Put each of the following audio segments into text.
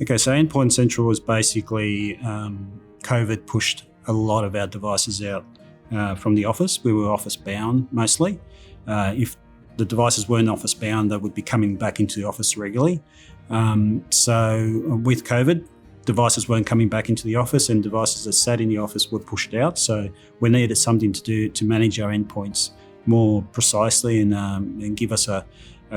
Okay, so Endpoint Central was basically COVID pushed a lot of our devices out from the office. We were office bound mostly. If the devices weren't office bound, they would be coming back into the office regularly. So with COVID, devices weren't coming back into the office, and devices that sat in the office were pushed out. So we needed something to do to manage our endpoints more precisely and give us a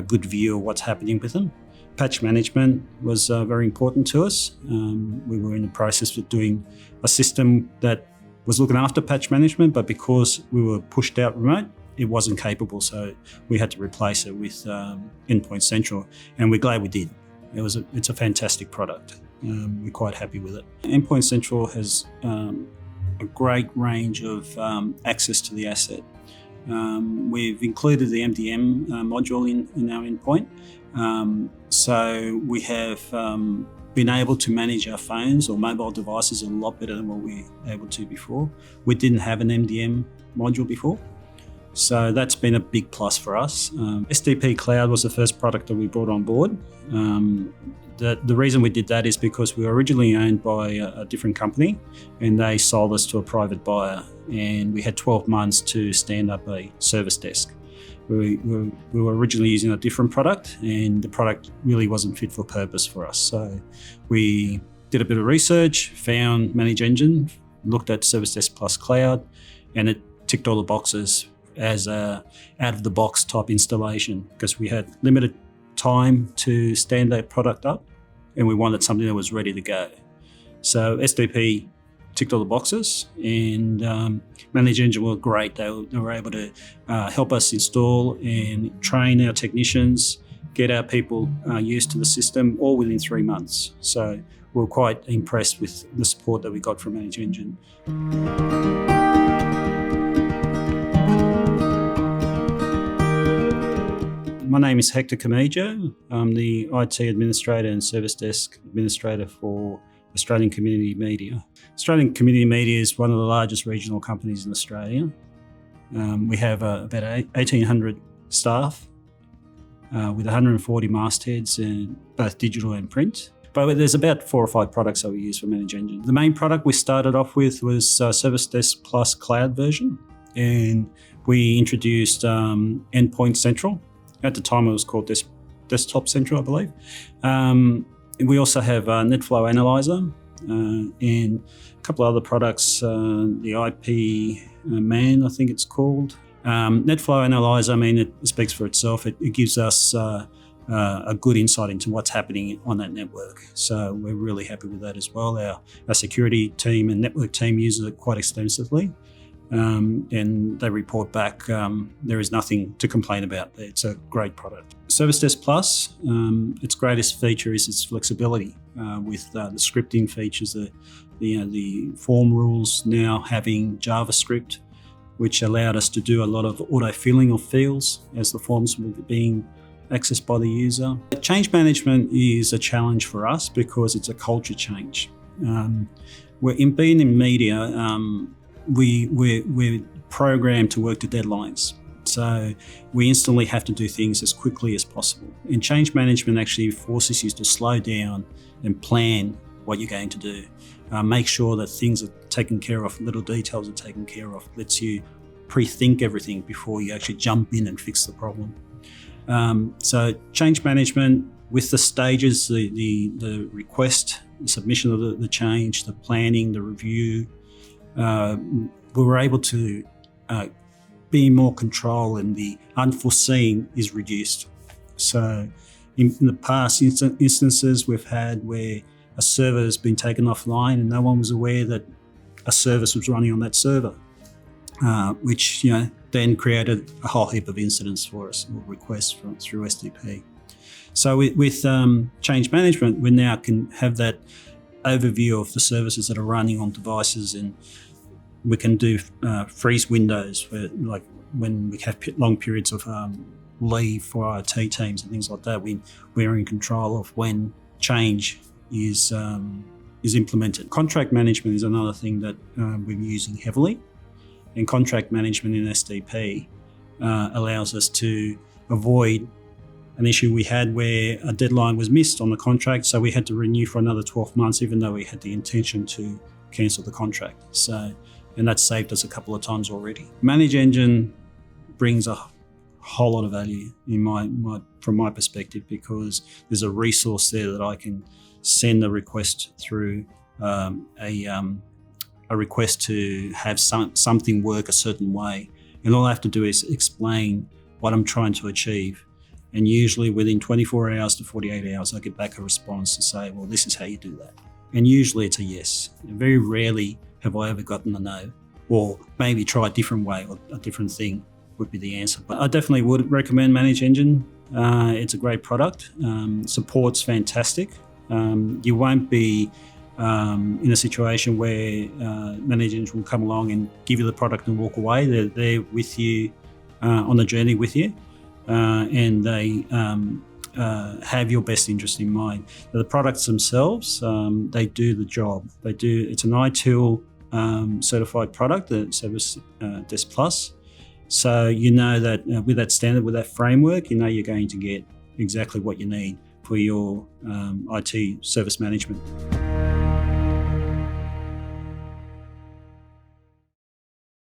good view of what's happening with them. Patch management was very important to us. We were in the process of doing a system that was looking after patch management, but because we were pushed out remote, it wasn't capable. So we had to replace it with Endpoint Central, and we're glad we did. It's a fantastic product. We're quite happy with it. Endpoint Central has a great range of access to the asset. We've included the MDM module in our endpoint. So we have been able to manage our phones or mobile devices a lot better than what we were able to before. We didn't have an MDM module before. So that's been a big plus for us. SDP Cloud was the first product that we brought on board. The reason we did that is because we were originally owned by a different company, and they sold us to a private buyer, and we had 12 months to stand up a service desk. We were originally using a different product, and the product really wasn't fit for purpose for us. So we did a bit of research, found ManageEngine, looked at Service Desk Plus Cloud, and it ticked all the boxes as a out-of-the-box type installation, because we had limited time to stand that product up, and we wanted something that was ready to go. So SDP ticked all the boxes, and ManageEngine were great. They were able to help us install and train our technicians, get our people used to the system, all within 3 months. So we were quite impressed with the support that we got from ManageEngine. My name is Hector Camejo. I'm the IT Administrator and Service Desk Administrator for Australian Community Media. Australian Community Media is one of the largest regional companies in Australia. We have about 1,800 staff with 140 mastheads, in both digital and print. But there's about 4 or 5 products that we use for ManageEngine. The main product we started off with was Service Desk Plus Cloud version, and we introduced Endpoint Central. At the time, it was called Desktop Central, I believe. We also have NetFlow Analyzer and a couple of other products, the IP Man, I think it's called. NetFlow Analyzer, it speaks for itself. It gives us a good insight into what's happening on that network. So we're really happy with that as well. Our security team and network team uses it quite extensively. And they report back there is nothing to complain about. It's a great product. Service Desk Plus, its greatest feature is its flexibility with the scripting features, the form rules now having JavaScript, which allowed us to do a lot of auto-filling of fields as the forms were being accessed by the user. Change management is a challenge for us because it's a culture change. Being in media, we're programmed to work to deadlines. So we instantly have to do things as quickly as possible. And change management actually forces you to slow down and plan what you're going to do. Make sure that things are taken care of, little details are taken care of, lets you pre-think everything before you actually jump in and fix the problem. So change management with the stages, the request, the submission of the change, the planning, the review, we were able to be in more control, and the unforeseen is reduced. So in the past instances we've had where a server has been taken offline and no one was aware that a service was running on that server, which then created a whole heap of incidents for us, or requests through SDP. So with change management, we now can have that overview of the services that are running on devices, and we can do freeze windows where, like when we have long periods of leave for our IT teams and things like that. We're in control of when change is implemented. Contract management is another thing that we're using heavily, and contract management in SDP allows us to avoid an issue we had where a deadline was missed on the contract, so we had to renew for another 12 months, even though we had the intention to cancel the contract. And that saved us a couple of times already. ManageEngine brings a whole lot of value from my perspective, because there's a resource there that I can send a request through, a request to have something work a certain way, and all I have to do is explain what I'm trying to achieve. And usually within 24 hours to 48 hours, I get back a response to say, well, this is how you do that. And usually it's a yes. And very rarely have I ever gotten a no, or maybe try a different way or a different thing would be the answer. But I definitely would recommend ManageEngine. It's a great product. Support's fantastic. You won't be in a situation where ManageEngine will come along and give you the product and walk away. They're there with you, on the journey with you, and they have your best interest in mind. The products themselves, they do the job. It's an ITIL certified product, the Service Desk Plus. So you know that with that standard, with that framework, you know you're going to get exactly what you need for your IT service management.